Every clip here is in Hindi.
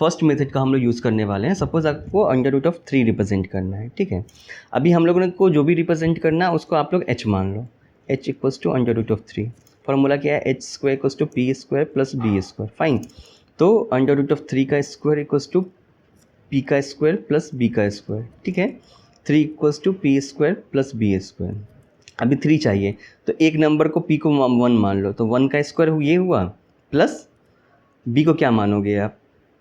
फर्स्ट मेथड का हम लोग यूज़ करने वाले हैं। सपोज आपको अंडर रूट ऑफ 3 रिप्रेजेंट करना है, ठीक है। अभी हम लोगों को जो भी रिप्रेजेंट करना है उसको आप लोग h मान लो, h equals to under root of 3। Formula क्या है, h square equals to P square plus B square. Fine, तो अंडर रूट ऑफ 3 का स्क्वायर इक्वल्स टू पी का स्क्वायर प्लस बी का स्क्वायर, ठीक है। 3 equals to P square plus B square. अभी 3 चाहिए, तो एक नंबर को p को 1 मान लो, तो 1 का स्क्वायर ये हुआ प्लस b को क्या मानोगे आप।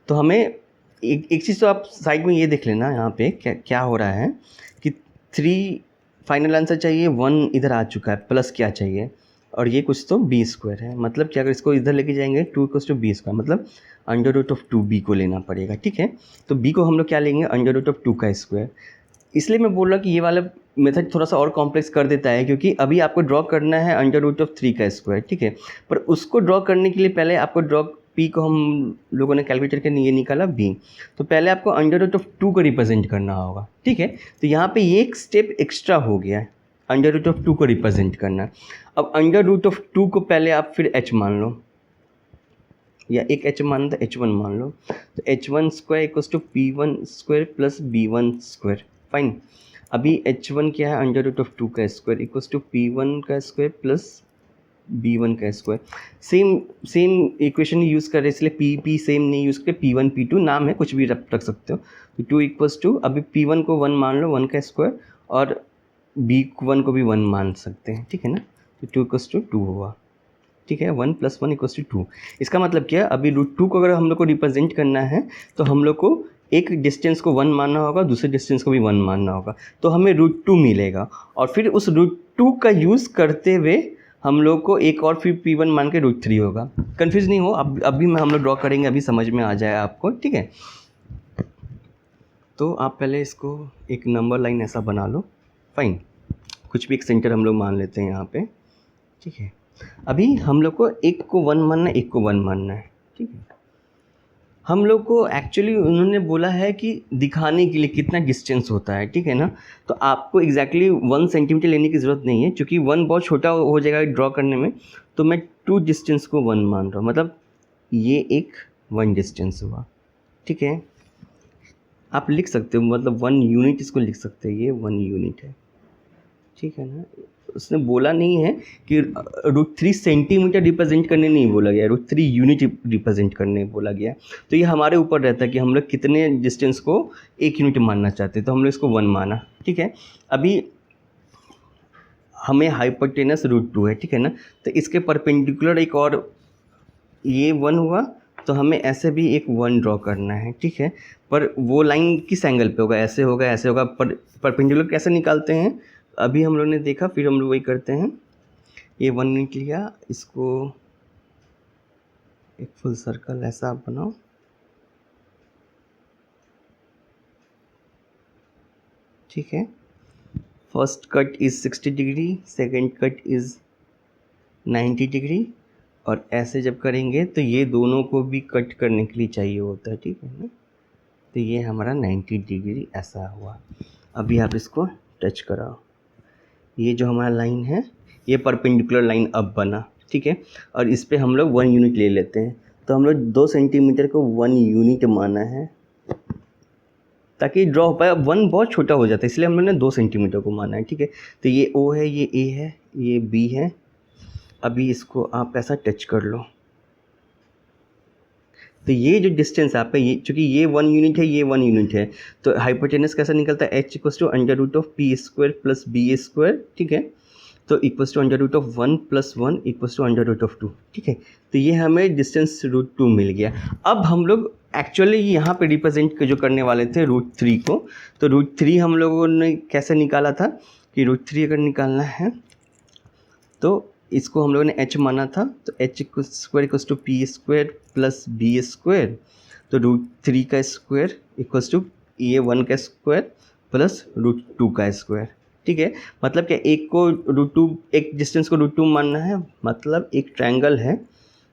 तो हमें एक चीज़ तो आप साइड में ये देख लेना, यहाँ पे क्या हो रहा है कि 3 फाइनल आंसर चाहिए, 1 इधर आ चुका है, प्लस क्या चाहिए, और ये कुछ तो बी स्क्वायर है। मतलब कि अगर इसको इधर लेके जाएंगे 2 इक्वल्स टू बी स्क्वायर, मतलब अंडर रूट ऑफ 2b को लेना पड़ेगा, ठीक है। तो b को हम लोग क्या लेंगे, अंडर रूट ऑफ 2 का स्क्वायर। इसलिए मैं बोल रहा कि ये वाला मेथड थोड़ा सा और कॉम्प्लेक्स कर देता है, क्योंकि अभी आपको ड्रॉ करना है अंडर रूट ऑफ 3 का स्क्वायर, ठीक है। पर उसको ड्रॉ करने के लिए पहले आपको ड्रॉ p को हम लोगों ने कैलकुलेटर के लिए निकाला b, तो पहले आपको अंडर रूट ऑफ 2 को रिप्रेजेंट करना होगा, ठीक है। तो यहाँ पे ये एक स्टेप एक्स्ट्रा हो गया है, अंडर रूट ऑफ 2 को रिप्रेजेंट करना। अब अंडर रूट ऑफ 2 को पहले आप फिर h मान लो, या एक h मान दो, h1 मान लो, तो h1 square equals to p1 square plus b1 square. Fine, अभी h1 क्या है, अंडर रूट ऑफ 2 का स्क्वायर इक्वल्स टू p1 का स्क्वायर प्लस b1 का स्क्वायर। सेम इक्वेशन यूज़ कर रहे हैं, इसलिए p सेम नहीं यूज़ करते, p1 p2 नाम है, कुछ भी रख सकते हो। तो 2 इक्वल्स टू, अभी p1 को 1 मान लो, 1 का स्क्वायर, और b1 को भी 1 मान सकते हैं, ठीक है ना। तो 2 इक्वल्स टू 2 हुआ, ठीक है। 1 + 1 = 2। इसका मतलब क्या है, अभी √2 को अगर हम लोग को रिप्रेजेंट करना है तो हम लोग को एक डिस्टेंस को 1 मानना होगा, दूसरे डिस्टेंस को भी 1 मानना होगा, तो हमें √2 मिलेगा। और फिर उस √2 का यूज़ करते हुए हम लोग को एक और फिर p1 मान के √3 होगा। कन्फ्यूज़ नहीं हो, अभी हम लोग ड्रॉ करेंगे, अभी समझ में आ जाए आपको, ठीक है। तो आप पहले इसको एक नंबर लाइन ऐसा बना लो। फाइन, कुछ भी एक सेंटर हम लोग मान लेते हैं यहाँ पे, ठीक है। अभी हम लोग को एक को 1 मानना है, एक को 1 मानना है, ठीक है। हम लोग को एक्चुअली उन्होंने बोला है कि दिखाने के लिए कितना डिस्टेंस होता है, ठीक है ना। तो आपको एग्जैक्टली 1 सेंटीमीटर लेने की ज़रूरत नहीं है, क्योंकि 1 बहुत छोटा हो जाएगा ड्रॉ करने में। तो मैं 2 डिस्टेंस को 1 मान रहा हूँ, मतलब ये एक 1 डिस्टेंस हुआ, ठीक है। आप लिख सकते हो, मतलब 1 यूनिट इसको लिख सकते हैं, ये 1 यूनिट है, ठीक है ना। उसने बोला नहीं है कि √3 सेंटीमीटर रिप्रेजेंट करने नहीं बोला गया, √3 यूनिट रिप्रेजेंट करने बोला गया। तो ये हमारे ऊपर रहता है कि हम लोग कितने डिस्टेंस को 1 यूनिट मानना चाहते हैं, तो हम लोग इसको 1 माना, ठीक है। अभी हमें हाइपोटेनस √2 है, ठीक है ना। तो इसके परपेंडिकुलर एक और ये 1 हुआ, तो हमें ऐसे भी एक 1 ड्रॉ करना है, ठीक है। पर वो लाइन किस एंगल पे होगा, ऐसे होगा, ऐसे होगा। पर परपेंडिकुलर कैसे निकालते हैं अभी हम लोग ने देखा, फिर हम लोग वही करते हैं। ये 1 यूनिट लिया, इसको एक फुल सर्कल ऐसा आप बनाओ, ठीक है। First cut is 60 degree, second cut is 90 degree, और ऐसे जब करेंगे तो ये दोनों को भी कट करने के लिए चाहिए होता है, ठीक है ना। तो ये हमारा 90 डिग्री ऐसा हुआ। अभी आप इसको टच कराओ, ये जो हमारा लाइन है ये परपेंडिकुलर लाइन अब बना, ठीक है। और इस पे हम लोग 1 यूनिट ले लेते हैं, तो हम लोग 2 सेंटीमीटर को 1 यूनिट माना है ताकि ड्रॉ हो पाए। अब 1 बहुत छोटा हो जाता है, इसलिए हम लोग ने 2 सेंटीमीटर को माना है, ठीक है। तो ये O है, ये A है, ये B है। अभी इसको आप ऐसा टच कर लो, तो ये जो डिस्टेंस आपका, ये चूँकि ये 1 यूनिट है, ये 1 यूनिट है, तो हाइपोटेनस कैसा निकलता है, h = √p² + b², ठीक है। तो इक्वल्स टू √1 + 1 = √2, ठीक है। तो ये हमें डिस्टेंस √2 मिल गया। अब हम लोग एक्चुअली यहाँ पे रिप्रेजेंट जो करने वाले थे √3 को, तो √3 हम लोगों ने कैसे निकाला था कि √3 अगर निकालना है तो इसको हम लोगों ने h माना था, तो h² = p² + b², तो √3 का स्क्वायर इक्वल्स टू ये 1 का स्क्वायर प्लस √2 का स्क्वायर, ठीक है। मतलब क्या, एक को √2, एक डिस्टेंस को √2 मानना है, मतलब एक ट्रायंगल है,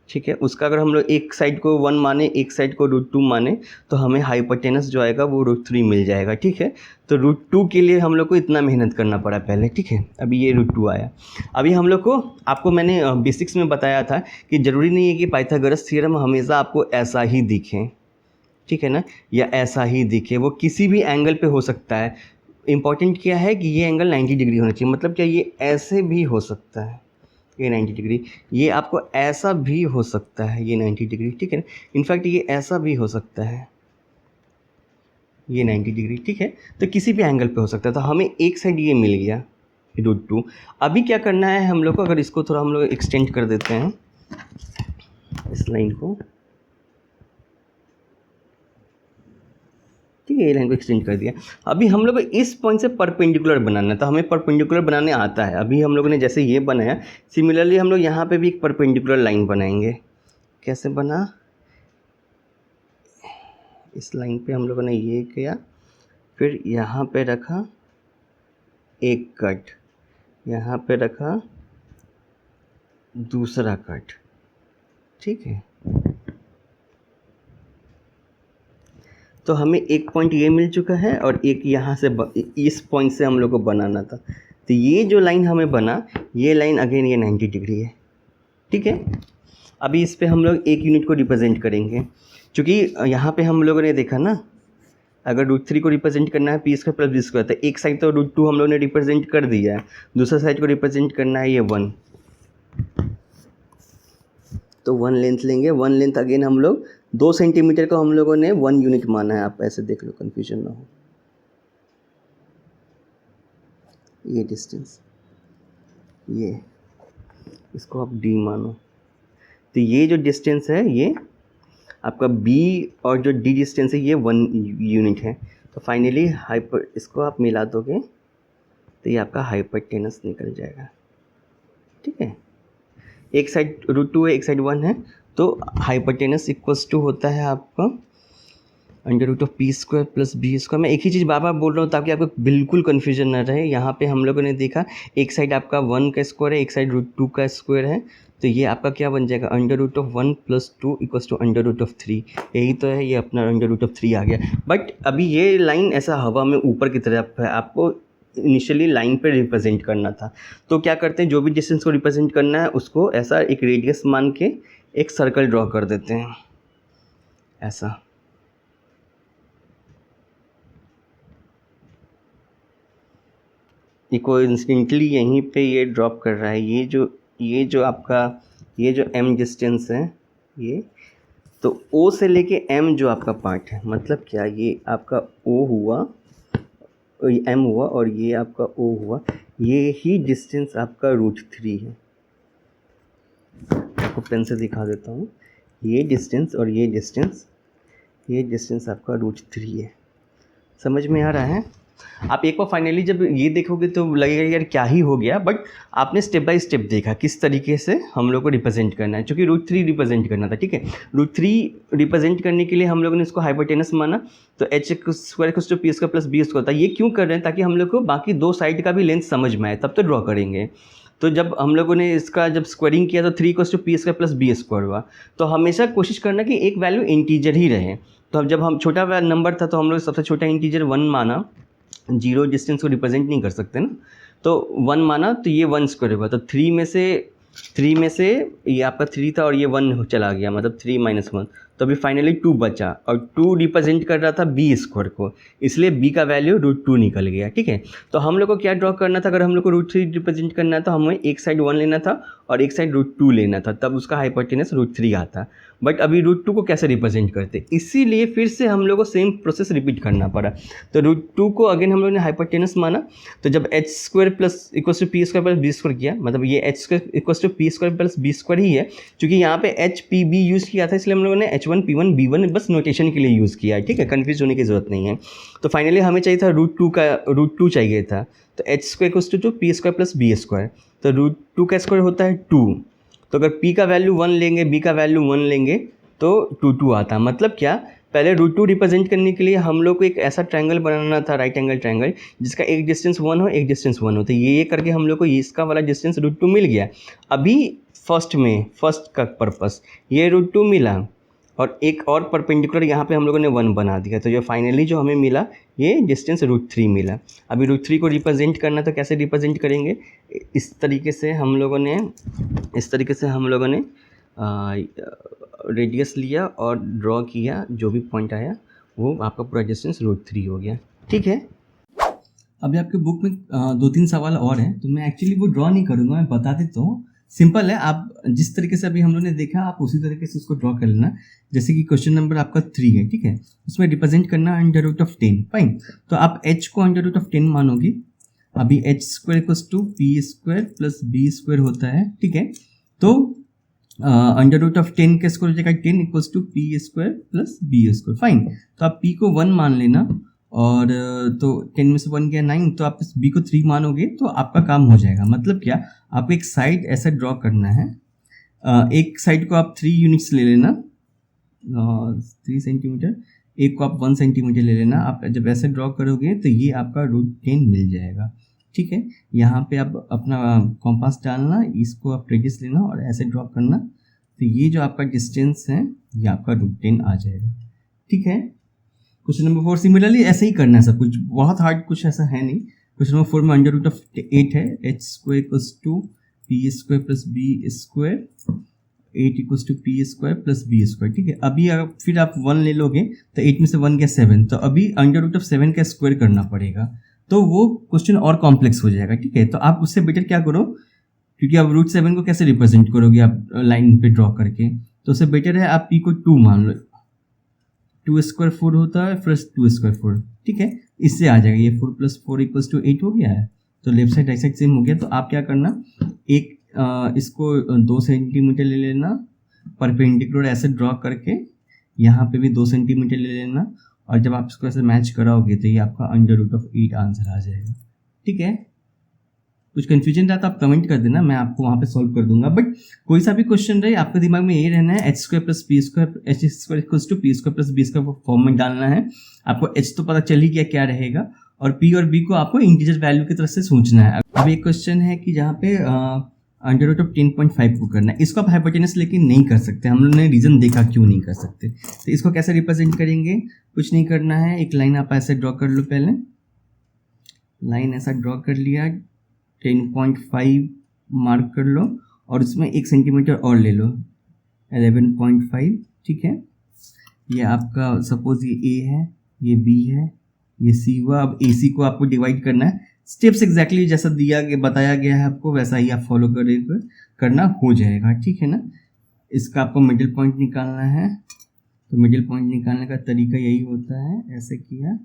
ठीक है। उसका अगर हम लोग एक साइड को 1 माने, एक साइड को √2 माने, तो हमें हाइपोटेनस जो आएगा वो √3 मिल जाएगा, ठीक है। तो √2 के लिए हम लोग को इतना मेहनत करना पड़ा पहले, ठीक है। अभी ये √2 आया। अभी हम लोग को, आपको मैंने बेसिक्स में बताया था कि ज़रूरी नहीं है कि पाइथागोरस थ्योरम हमेशा आपको ऐसा ही दिखे, ठीक है ना, या ऐसा ही दिखे, वो किसी भी एंगल पे हो सकता है। इम्पॉर्टेंट क्या है कि ये एंगल 90 डिग्री होना चाहिए, मतलब क्या ये ऐसे भी हो सकता है, ये 90 डिग्री, ये आपको ऐसा भी हो सकता है, ये 90 डिग्री, ठीक है ना, इनफैक्ट ये ऐसा भी हो सकता है, ये 90 डिग्री, ठीक है। तो किसी भी एंगल पे हो सकता है। तो हमें एक साइड ये मिल गया √2। अभी क्या करना है हम लोग को, अगर इसको थोड़ा हम लोग एक्सटेंड कर देते हैं इस लाइन को, ठीक है, ये लाइन को एक्सटेंड कर दिया। अभी हम लोग को इस पॉइंट से परपेंडिकुलर बनाना है, तो हमें परपेंडिकुलर बनाने आता है। अभी हम लोगों ने जैसे ये बनाया, सिमिलरली हम लोग यहाँ पे भी एक परपेंडिकुलर लाइन बनाएंगे। कैसे बना, इस लाइन पे हम लोगों ने ये किया, फिर यहाँ पे रखा एक कट, यहाँ पे रखा दूसरा कट, ठीक है। तो हमें एक पॉइंट ये मिल चुका है और एक यहाँ से इस पॉइंट से हम लोग को बनाना था। तो ये जो लाइन हमें बना, ये लाइन अगेन ये 90 डिग्री है, ठीक है। अभी इस पे हम लोग एक यूनिट को रिप्रेजेंट करेंगे, क्योंकि यहाँ पे हम लोगों ने देखा ना, अगर √3 को रिप्रेजेंट करना है p² + b², तो एक साइड तो √2 हम लोग ने रिप्रेजेंट कर दिया है, दूसरा साइड को रिप्रेजेंट करना है ये 1, तो 1 लेंथ लेंगे। 1 लेंथ अगेन हम लोग 2 सेंटीमीटर को हम लोगों ने 1 यूनिट माना है, आप ऐसे देख लो, कन्फ्यूजन ना हो। ये डिस्टेंस, ये इसको आप d मानो, तो ये जो डिस्टेंस है ये आपका b और जो d डिस्टेंस है ये 1 यूनिट है। तो फाइनली इसको आप मिला दोगे तो ये आपका हाइपोटेनस निकल जाएगा, ठीक है। एक साइड √2 है, एक साइड 1 है, तो हाइपोटेनस इक्वल्स टू होता है आपका √p² + b²। मैं एक ही चीज़ बार बार बोल रहा हूँ ताकि आपको बिल्कुल कन्फ्यूजन ना रहे। यहाँ पे हम लोगों ने देखा एक साइड आपका 1 का स्क्वायर है, एक साइड √2 का स्क्वायर है, तो ये आपका क्या बन जाएगा, √1 + 2 = √3। यही तो है, ये अपना √3 आ गया। बट अभी ये लाइन ऐसा हवा में ऊपर की तरफ है, आपको इनिशियली लाइन पे रिप्रेजेंट करना था। तो क्या करते हैं, जो भी डिस्टेंस को रिप्रेजेंट करना है उसको ऐसा एक रेडियस मान के एक सर्कल ड्रॉ कर देते हैं, ऐसा। कोइंसिडेंटली यहीं पे ये ड्रॉप कर रहा है, ये जो आपका ये जो m डिस्टेंस है ये, तो O से लेके m जो आपका पार्ट है, मतलब क्या, ये आपका O हुआ, m हुआ और ये आपका O हुआ, ये ही डिस्टेंस आपका √3 है। आपको पेन से दिखा देता हूँ, ये डिस्टेंस और ये डिस्टेंस आपका √3 है। समझ में आ रहा है? आप एक बार फाइनली जब ये देखोगे तो लगेगा यार क्या ही हो गया, बट आपने स्टेप बाय स्टेप देखा किस तरीके से हम लोग को रिप्रेजेंट करना है, क्योंकि √3 रिप्रेजेंट करना था, ठीक है। √3 रिप्रेजेंट करने के लिए हम लोगों ने इसको हाइपोटेनस माना, तो h² = p² + b² था। ये क्यों कर रहे हैं, ताकि हम लोग को बाकी दो साइड का भी लेंथ समझ में आए, तब तो ड्रॉ करेंगे। तो जब हम लोगों ने इसका जब स्क्वायरिंग किया तो 3 = p² + b² हुआ। तो हमेशा कोशिश करना कि एक वैल्यू इंटीजर ही रहे। तो अब जब हम छोटा नंबर था तो हम लोग सबसे छोटा इंटीजर 1 माना, 0 डिस्टेंस को रिप्रेजेंट नहीं कर सकते ना, तो 1 माना, तो ये 1² हुआ। तो 3 में से ये आपका 3 था और ये 1 चला गया, मतलब 3 - 1, तो अभी फाइनली 2 बचा, और 2 रिप्रेजेंट कर रहा था b² को, इसलिए b का वैल्यू √2 निकल गया, ठीक है। तो हम लोग को क्या ड्रॉ करना था, अगर हम लोग को √3 रिप्रेजेंट करना था, हमें एक साइड 1 लेना था और एक साइड √2 लेना था, तब उसका हाइपोटेनस √3 आता। बट अभी √2 को कैसे रिप्रेजेंट करते, इसीलिए फिर से हम लोग को सेम प्रोसेस रिपीट करना पड़ा। तो √2 को अगेन हम लोग ने हाइपोटेनस माना, तो जब h² = p² + b² किया, मतलब ये h² = p² + b² ही है, क्योंकि यहाँ पे HPB यूज़ किया था, इसलिए हम लोगों ने H1 P1 B1 बस नोटेशन के लिए यूज़ किया है, ठीक है, कन्फ्यूज होने की ज़रूरत नहीं है। तो फाइनली हमें चाहिए था √2 चाहिए था, तो h² = p² + b², तो √2 का स्क्वायर होता है 2, तो अगर p का वैल्यू 1 लेंगे, b का वैल्यू 1 लेंगे, तो 2 आता। मतलब क्या, पहले √2 रिप्रेजेंट करने के लिए हम लोग को एक ऐसा ट्रायंगल बनाना था, राइट एंगल ट्रायंगल, जिसका एक डिस्टेंस 1 हो, एक डिस्टेंस 1 हो। तो ये करके हम लोग को इसका वाला डिस्टेंस √2 मिल गया। अभी फर्स्ट का पर्पस ये √2 मिला, और एक और परपेंडिकुलर यहाँ पे हम लोगों ने 1 बना दिया, तो जो फाइनली जो हमें मिला ये डिस्टेंस √3 मिला। अभी √3 को रिप्रेजेंट करना, तो कैसे रिप्रेजेंट करेंगे, इस तरीके से हम लोगों ने रेडियस लिया और ड्रॉ किया, जो भी पॉइंट आया वो आपका पूरा डिस्टेंस √3 हो गया। ठीक है, अभी आपके बुक में 2-3 सवाल और हैं, तो मैं एक्चुअली वो ड्रॉ नहीं करूँगा, मैं बता देता हूँ। सिंपल है, आप जिस तरीके से अभी हम लोगों ने देखा आप उसी तरीके से उसको ड्रॉ कर लेना। जैसे कि क्वेश्चन नंबर आपका 3 है, ठीक है, उसमें रिप्रेजेंट करना √10, फाइन। तो आप h को √10 मानोगे। अभी h² = p² + b² होता है, ठीक है। तो √10 का स्क्वायर हो जाएगा 10 = p² + b², फाइन। तो आप p को 1 मान लेना, और तो 10 में से 1 गया 9, तो आप इस b को 3 मानोगे तो आपका काम हो जाएगा। मतलब क्या, आपको एक साइड ऐसा ड्रॉ करना है। एक साइड को आप 3 यूनिट्स ले लेना, 3 सेंटीमीटर, एक को आप 1 सेंटीमीटर ले लेना। आप जब ऐसे ड्रॉ करोगे तो ये आपका √10 मिल जाएगा। ठीक है, यहाँ पे आप अपना कॉम्पास डालना, इसको आप रेडियस लेना और ऐसे ड्रॉ करना, तो ये जो आपका डिस्टेंस है ये आपका √10 आ जाएगा। ठीक है, क्वेश्चन नंबर 4 सिमिलरली ऐसे ही करना है सब कुछ, बहुत हार्ड कुछ ऐसा है नहीं। क्वेश्चन नंबर 4 में √8 है, h² = p² + b², 8 = p² + b²। ठीक है, अभी अगर फिर आप 1 ले लोगे तो 8 में से 1 गया 7, तो अभी √7 का स्क्वायर करना पड़ेगा, तो वो क्वेश्चन और कॉम्प्लेक्स हो जाएगा। ठीक है, तो आप उससे बेटर क्या करो, क्योंकि आप √7 को कैसे रिप्रेजेंट करोगे आप लाइन पे ड्रॉ करके, तो उससे बेटर है आप p को 2 मान लो। 2² 4 होता है, प्लस 2² 4, ठीक है, इससे आ जाएगा ये 4 + 4 = 8 हो गया है। तो left side right side same हो गया। तो आप क्या करना, एक इसको 2 सेंटीमीटर ले लेना, परपेंडिकुलर ऐसे ड्रॉ करके यहाँ पे भी 2 सेंटीमीटर ले लेना, और जब आप इसको ऐसे मैच कराओगे तो ये आपका √8 आंसर आ जाएगा। ठीक है, कुछ कन्फ्यूजन रहा तो आप कमेंट कर देना, मैं आपको वहाँ पे सॉल्व कर दूंगा। बट कोई सा भी क्वेश्चन रहे आपके दिमाग में ये रहना है, h² + p², h² = p² + b² form में डालना है। आपको h तो पता चल ही गया क्या रहेगा, और p और b को आपको इंटीजर वैल्यू की तरफ से सोचना है। अब एक क्वेश्चन है कि जहाँ पे √10.5 को करना है, इसको आप हाइपोटेनस लेके नहीं कर सकते, हम लोगों ने रीज़न देखा क्यों नहीं कर सकते। तो इसको कैसे रिप्रेजेंट करेंगे, कुछ नहीं करना है, एक लाइन आप ऐसे ड्रॉ कर लो। पहले लाइन ऐसा ड्रॉ कर लिया, 10.5 मार्क कर लो, और उसमें 1 सेंटीमीटर और ले लो, 11.5। ठीक है, ये आपका सपोज ये A है, ये B है, ये C हुआ। अब AC को आपको डिवाइड करना है, स्टेप्स एग्जैक्टली जैसा बताया गया है आपको, वैसा ही आप फॉलो करना हो जाएगा। ठीक है ना, इसका आपको मिडिल पॉइंट निकालना है, तो मिडिल पॉइंट निकालने का तरीका यही होता है, ऐसे किया।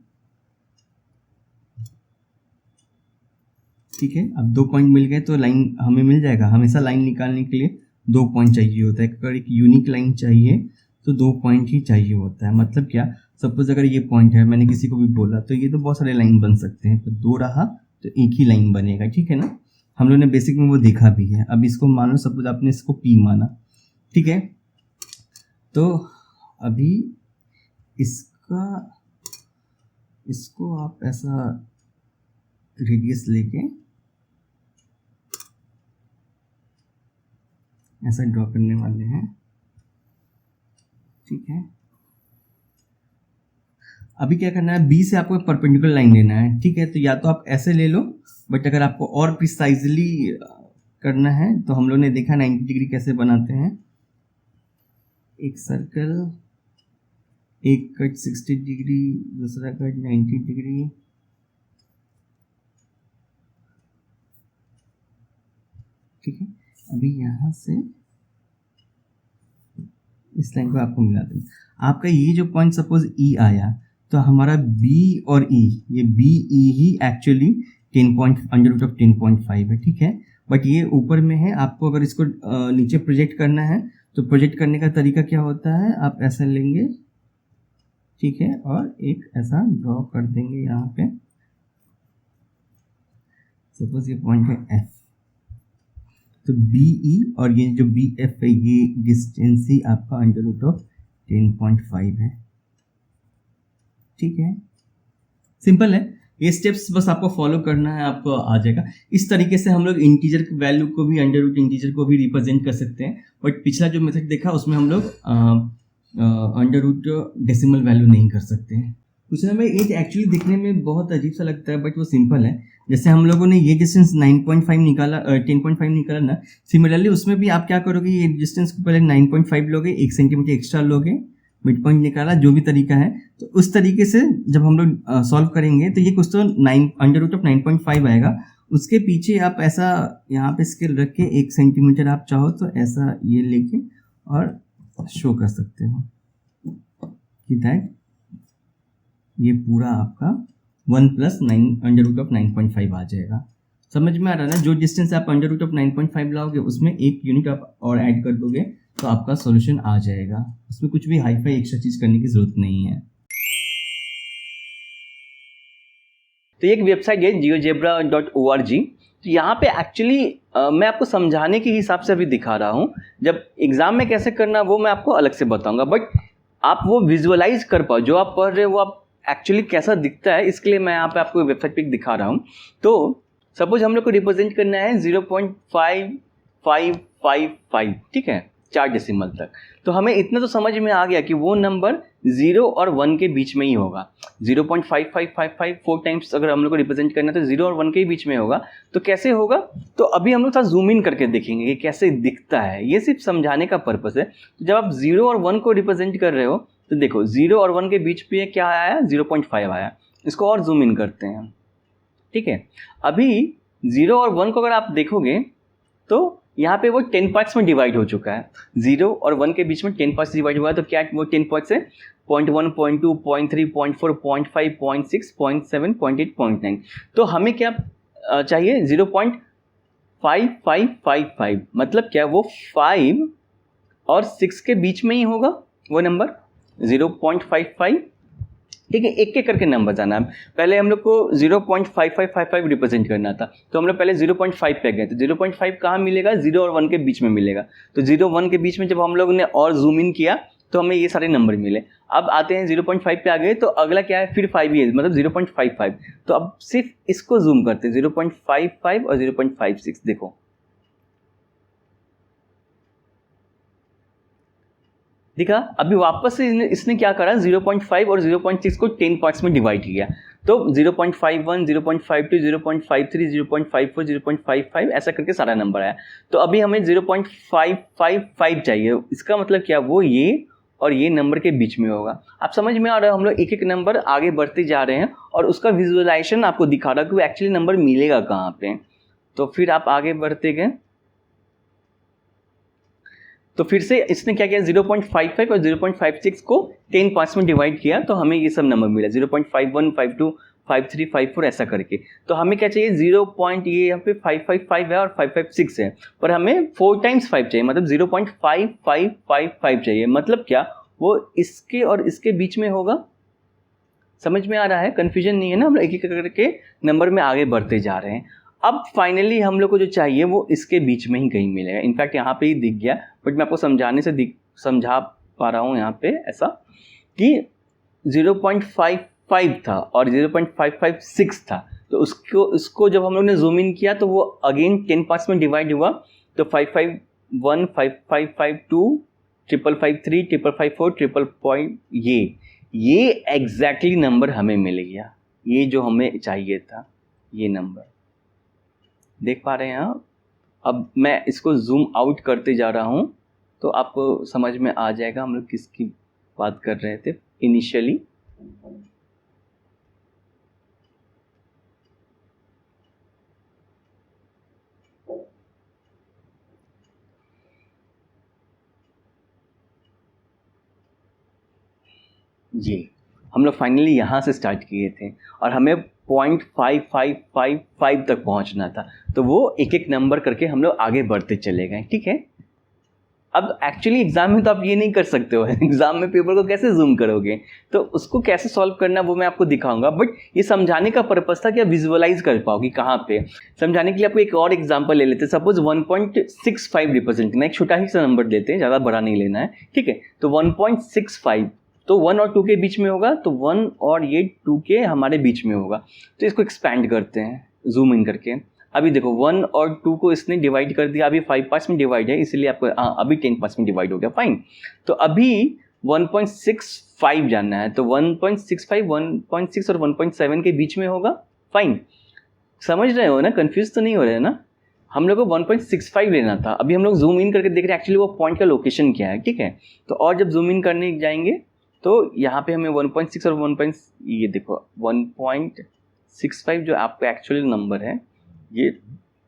ठीक है, अब 2 पॉइंट मिल गए तो लाइन हमें मिल जाएगा। हमेशा लाइन निकालने के लिए 2 पॉइंट चाहिए होता है, अगर एक यूनिक लाइन चाहिए तो 2 पॉइंट ही चाहिए होता है। मतलब क्या, सपोज अगर ये पॉइंट है, मैंने किसी को भी बोला, तो ये तो बहुत सारे लाइन बन सकते हैं, तो 2 रहा तो एक ही लाइन बनेगा। ठीक है ना, हम लोगों ने बेसिक में वो देखा भी है। अब इसको मान लो, सपोज आपने इसको P माना, ठीक है, तो अभी इसको आप ऐसा रेडियस लेके ऐसा ड्रॉ करने वाले हैं। ठीक है, अभी क्या करना है, B से आपको परपेंडिकुलर लाइन लेना है। ठीक है, तो या तो आप ऐसे ले लो, बट अगर आपको और प्रिसाइजली करना है तो हम लोग ने देखा 90 डिग्री कैसे बनाते हैं। एक सर्कल, एक कट 60 डिग्री, दूसरा कट 90 डिग्री। ठीक है, अभी यहाँ से इस लाइन को आपको मिला देना। आपका ये जो पॉइंट सपोज E आया, तो हमारा B और E, ये BE ही एक्चुअली √10.5 है। ठीक है, बट ये ऊपर में है, आपको अगर इसको नीचे प्रोजेक्ट करना है तो प्रोजेक्ट करने का तरीका क्या होता है, आप ऐसा लेंगे, ठीक है, और एक ऐसा ड्रॉ कर देंगे यहाँ पे। सपोज ये पॉइंट है F, तो BE और ये जो BF है, ये डिस्टेंस ही आपका √10.5 है। ठीक है, सिंपल है, ये स्टेप्स बस आपको फॉलो करना है, आपको आ जाएगा। इस तरीके से हम लोग इंटीजर वैल्यू को भी, √ इंटीजर को भी रिप्रेजेंट कर सकते हैं। बट पिछला जो मेथड देखा उसमें हम लोग √ डेसिमल वैल्यू नहीं कर सकते हैं। कुछ ना भाई, ये एक्चुअली दिखने में बहुत अजीब सा लगता है बट वो सिंपल है। जैसे हम लोगों ने ये डिस्टेंस 9.5 निकाला, 10.5 निकाला ना, सिमिलरली उसमें भी आप क्या करोगे, ये डिस्टेंस को पहले 9.5 लोगे, 1 सेंटीमीटर एक्स्ट्रा लोगे, मिड पॉइंट निकाला, जो भी तरीका है, तो उस तरीके से जब हम लोग सॉल्व करेंगे तो ये कुछ तो 9 √9.5 आएगा। उसके पीछे आप ऐसा यहाँ पे स्केल रख के 1 सेंटीमीटर आप चाहो तो ऐसा ये लेके और शो कर सकते हो कि दैट ये पूरा आपका 1 + 9 √9.5 आ जाएगा। समझ में आ रहा है ना? जो डिस्टेंस आप √9.5 लाओगे उसमें 1 यूनिट आप और ऐड कर दोगे तो आपका सॉल्यूशन आ जाएगा। उसमें कुछ भी हाई फाई एक्स्ट्रा चीज़ करने की ज़रूरत नहीं है। तो एक वेबसाइट है GeoGebra.org। तो यहाँ पे एक्चुअली मैं आपको समझाने के हिसाब से अभी दिखा रहा हूँ। जब एग्ज़ाम में कैसे करना वो मैं आपको अलग से बताऊँगा, बट आप वो विजुअलाइज कर पाओ जो आप पढ़ रहे हो वो आप एक्चुअली कैसा दिखता है, इसके लिए मैं यहाँ पे आपको वेबसाइट पे दिखा रहा हूँ। तो सपोज हम लोग को रिप्रेजेंट करना है 0.5555, ठीक है, 4 डेसिमल तक। तो हमें इतना तो समझ में आ गया कि वो नंबर 0 और 1 के बीच में ही होगा। 0.5555 4 टाइम्स अगर हम लोग को रिप्रेजेंट करना है तो 0 और 1 के बीच में होगा। तो कैसे होगा, तो अभी हम लोग थोड़ा जूम इन करके देखेंगे कि कैसे दिखता है। ये सिर्फ समझाने का पर्पस है। तो जब आप 0 और 1 को रिप्रेजेंट कर रहे हो तो देखो 0 और 1 के बीच में क्या आया, 0.5 आया। इसको और जूम इन करते हैं, ठीक है। अभी 0 और 1 को अगर आप देखोगे तो यहाँ पे वो 10 पार्ट्स में डिवाइड हो चुका है। 0 और 1 के बीच में 10 पार्ट्स डिवाइड हुआ है। तो क्या वो 10 पार्ट्स है, 0.1, 0.2, 0.3, 0.4, 0.5, 0.6, 0.7, 0.8, 0.9। तो हमें क्या चाहिए, 0.5555। मतलब क्या, वो 5 और 6 के बीच में ही होगा वो नंबर 0.55, ठीक है। एक एक करके नंबर जाना है। पहले हम लोग को 0.5555 रिप्रेजेंट करना था, तो हम लोग पहले 0.5 पे गए। तो 0.5 कहाँ मिलेगा, 0 और 1 के बीच में मिलेगा। तो 0 1 के बीच में जब हम लोग ने और जूम इन किया तो हमें ये सारे नंबर मिले। अब आते हैं 0.5 पे आ गए तो अगला क्या है, फिर 5 ही है, मतलब 0.55। तो अब सिर्फ इसको जूम करते हैं, 0.55 और 0.56। देखो दिखा। अभी वापस से इसने क्या करा, 0.5 और 0.6 को 10 पार्ट्स में डिवाइड किया। तो 0.51, 0.52, 0.53, 0.54, 0.55 ऐसा करके सारा नंबर आया। तो अभी हमें 0.555 चाहिए। इसका मतलब क्या, वो ये और ये नंबर के बीच में होगा। आप समझ में आ रहा है, हम लोग एक एक नंबर आगे बढ़ते जा रहे हैं और उसका विजुअलाइजेशन आपको दिखा रहा है कि वो एक्चुअली नंबर मिलेगा कहाँ पे। तो फिर आप आगे बढ़ते गए तो फिर से इसने क्या किया, 0.55 और 0.56 को 10 पार्ट्स में डिवाइड किया तो हमें ये सब नंबर मिला, 0.51, 52, 53, 54 ऐसा करके। तो हमें क्या चाहिए, 0. ये यहाँ पे 555 है और 556 है, पर हमें 4 टाइम्स 5 चाहिए, मतलब 0.5555 चाहिए। मतलब क्या, वो इसके और इसके बीच में होगा। समझ में आ रहा है, कन्फ्यूजन नहीं है ना? हम लोग एक एक करके नंबर में आगे बढ़ते जा रहे हैं। अब फाइनली हम लोग को जो चाहिए वो इसके बीच में ही कहीं मिलेगा। इनफैक्ट यहाँ पे ही दिख गया, बट मैं आपको समझाने से समझा पा रहा हूँ यहाँ पे ऐसा कि 0.55 था और 0.556 था। तो उसको जब हम लोग ने जूम इन किया तो वो अगेन 10 पार्ट्स में डिवाइड हुआ। तो 551, 5552, 5553, 5554, ये एग्जैक्टली नंबर हमें मिल गया। ये जो हमें चाहिए था, ये नंबर देख पा रहे हैं आप? अब मैं इसको जूम आउट करते जा रहा हूँ तो आपको समझ में आ जाएगा हम लोग किसकी बात कर रहे थे इनिशियली। जी, हम लोग फाइनली यहाँ से स्टार्ट किए थे और हमें 0.5555 तक पहुँचना था। तो वो एक एक नंबर करके हम लोग आगे बढ़ते चले गए, ठीक है। अब एक्चुअली एग्जाम में तो आप ये नहीं कर सकते हो। एग्जाम में पेपर को कैसे जूम करोगे, तो उसको कैसे सॉल्व करना वो मैं आपको दिखाऊंगा। बट ये समझाने का पर्पस था कि आप विजुअलाइज कर पाओ कि कहाँ पे। समझाने के लिए आपको एक और एग्जांपल ले लेते हैं। सपोज 1.65 रिप्रेजेंट करना, एक छोटा ही सा नंबर लेते हैं, ज़्यादा बड़ा नहीं लेना है, ठीक है। तो 1.65 तो 1 और 2 के बीच में होगा, तो 1 और ये 2 के हमारे बीच में होगा। तो इसको एक्सपैंड करते हैं जूम इन करके। अभी देखो 1 और 2 को इसने डिवाइड कर दिया। अभी 5 पार्ट्स में डिवाइड है, इसलिए आपको अभी 10 पार्ट्स में डिवाइड हो गया, फाइन। तो अभी 1.65 जानना है, तो 1.65, 1.6 और 1.7 के बीच में होगा। फाइन, समझ रहे हो ना, कंफ्यूज तो नहीं हो रहे हैं ना। हम लोग को 1.65 लेना था, अभी हम लोग जूम इन करके देख रहे हैं एक्चुअली वो पॉइंट का लोकेशन क्या है, ठीक है। तो और जब जूम इन करने जाएंगे तो यहाँ पे हमें 1.6 और ये देखो 1.65 जो आपका एक्चुअल नंबर है, ये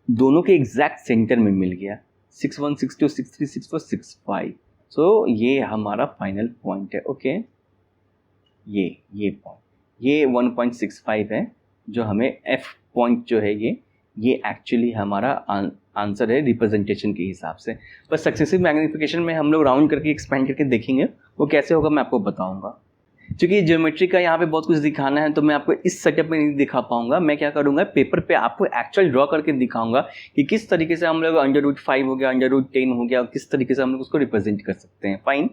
दोनों के एग्जैक्ट सेंटर में मिल गया, 61, 62, 63, 64, 65। सो ये हमारा फाइनल पॉइंट है। ओके, ये पॉइंट, ये 1.65 है जो हमें एफ पॉइंट जो है ये एक्चुअली हमारा आंसर है रिप्रेजेंटेशन के हिसाब से। पर सक्सेसिव मैग्नीफिकेशन में हम लोग राउंड करके एक्सपेंड करके देखेंगे वो कैसे होगा, मैं आपको बताऊंगा। क्योंकि ज्योमेट्री का यहाँ पे बहुत कुछ दिखाना है तो मैं आपको इस सेटअप में नहीं दिखा पाऊंगा। मैं क्या करूँगा, पेपर पे आपको एक्चुअल ड्रॉ करके दिखाऊंगा कि किस तरीके से हम लोग √5 हो गया, √10 हो गया, किस तरीके से हम लोग उसको रिप्रेजेंट कर सकते हैं। फाइन,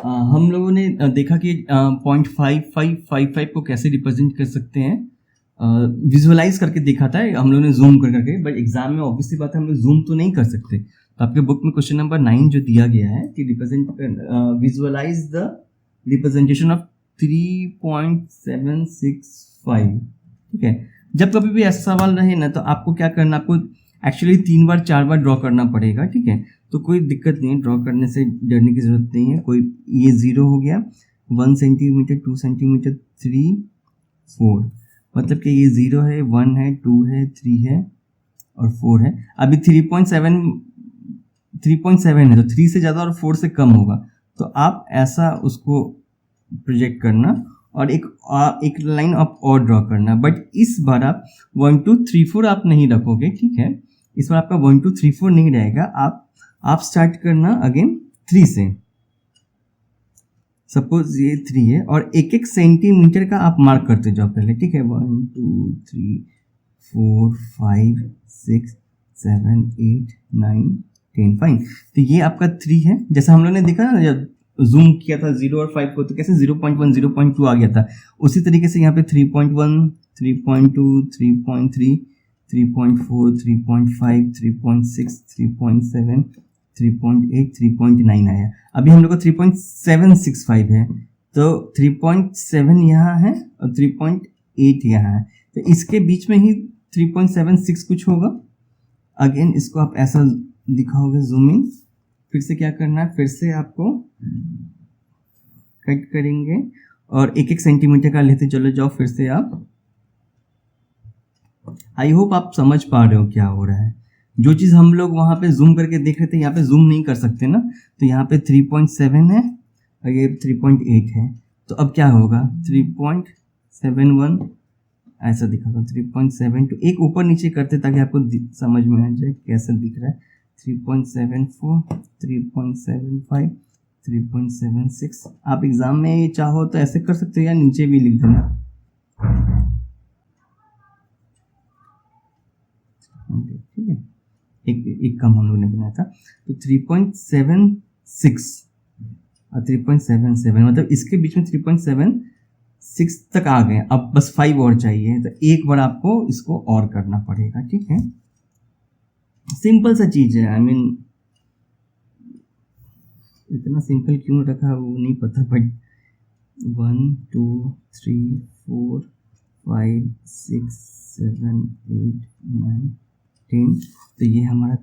हम लोगों ने देखा कि 0.5555 को कैसे रिप्रेजेंट कर सकते हैं, विजुअलाइज करके देखा था हम लोगों ने जूम कर करके। बट एग्जाम में ऑब्वियसली बात है हम लोग जूम तो नहीं कर सकते। तो आपके बुक में क्वेश्चन नंबर 9 जो दिया गया है कि विजुअलाइज द रिप्रेजेंटेशन ऑफ 3.765, ठीक है। जब कभी भी ऐसा सवाल रहे ना तो आपको क्या करना, आपको एक्चुअली 3 बार 4 बार ड्रॉ करना पड़ेगा, ठीक है। तो कोई दिक्कत नहीं है, ड्रॉ करने से डरने की ज़रूरत नहीं है। कोई ये 0 हो गया, 1 सेंटीमीटर, 2 सेंटीमीटर, 3, 4, मतलब कि ये 0 है, 1 है, 2 है, 3 है और 4 है। अभी 3.7 है तो 3 से ज़्यादा और 4 से कम होगा, तो आप ऐसा उसको प्रोजेक्ट करना और एक लाइन आप और ड्रॉ करना। बट इस बार आप 1 2 3 4 आप नहीं रखोगे, ठीक है। इस बार आपका 1 2 3 4 नहीं रहेगा। आप स्टार्ट करना अगेन 3 से। सपोज ये 3 है और एक सेंटीमीटर का आप मार्क करते जाओ पहले, ठीक है। 1 2 3 4 5 6 7 8 9 10, फाइन। तो ये आपका 3 है। जैसा हम लोग ने देखा ना जब जूम किया था 0 और 5 को, तो कैसे 0.1 0.2 आ गया था, उसी तरीके से यहाँ पे 3.1 3.2 3.3 3.4 3.5 3.6 3.7 3.8 3.9 आया। अभी हम लोग को 3.765 है, तो 3.7 यहाँ है और 3.8 यहाँ है, तो इसके बीच में ही 3.76 कुछ होगा। अगेन इसको आप ऐसा दिखाओगे जूम इन, फिर से क्या करना है, फिर से आपको कट करेंगे और एक सेंटीमीटर का लेते चलो जाओ फिर से आप। आई होप आप समझ पा रहे हो क्या हो रहा है। जो चीज़ हम लोग वहाँ पे जूम करके देख रहे थे यहाँ पे जूम नहीं कर सकते ना, तो यहाँ पे 3.7 है और ये 3.8 है। तो अब क्या होगा, 3.71 ऐसा दिखा था, 3.7 तो एक ऊपर नीचे करते ताकि आपको समझ में आ जाए कैसा दिख रहा है। 3.74 3.75 3.76। आप एग्जाम में चाहो तो ऐसे कर सकते हो या नीचे भी लिख देना, ठीक है। एक कम हम लोगों ने बनाया था, तो 3.76 और 3.77, मतलब इसके बीच में 3.76 तक आ गए। अब बस 5 और चाहिए, तो एक बार आपको इसको और करना पड़ेगा, ठीक है। सिंपल सा चीज है, आई मीन इतना सिंपल क्यों रखा वो नहीं पता, बट 1 2 3 4 5 6 7 8 9 10, तो ये हमारा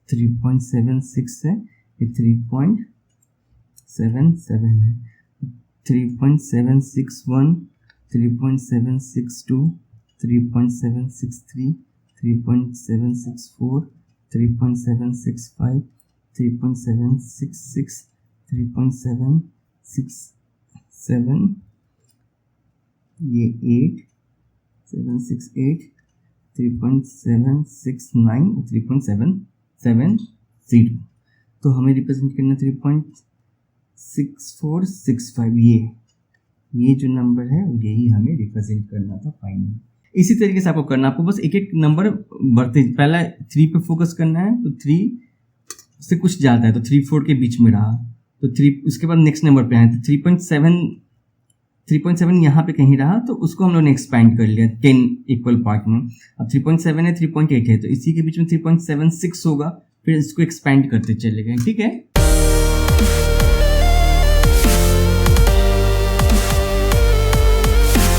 3.76 है, ये 3.77 है, 3.761 3.762 3.763 3.764 3.765 3.766 3.767, ये 8 768 3.769 3.770, तो हमें रिप्रेजेंट करना 3.6465, ये जो नंबर है यही हमें रिप्रेजेंट करना था फाइनल। इसी तरीके से आपको करना, आपको बस एक एक नंबर बढ़ते, पहला 3 पे फोकस करना है, तो 3 से कुछ ज़्यादा है तो 3 4 के बीच में रहा, तो 3 उसके बाद नेक्स्ट नंबर पे आए तो 3.7 यहाँ पे कहीं रहा, तो उसको हम लोगों ने एक्सपैंड कर लिया 10 इक्वल पार्ट में। अब 3.7 है 3.8 है, तो इसी के बीच में 3.76 होगा, फिर इसको एक्सपैंड करते चले गए, ठीक है।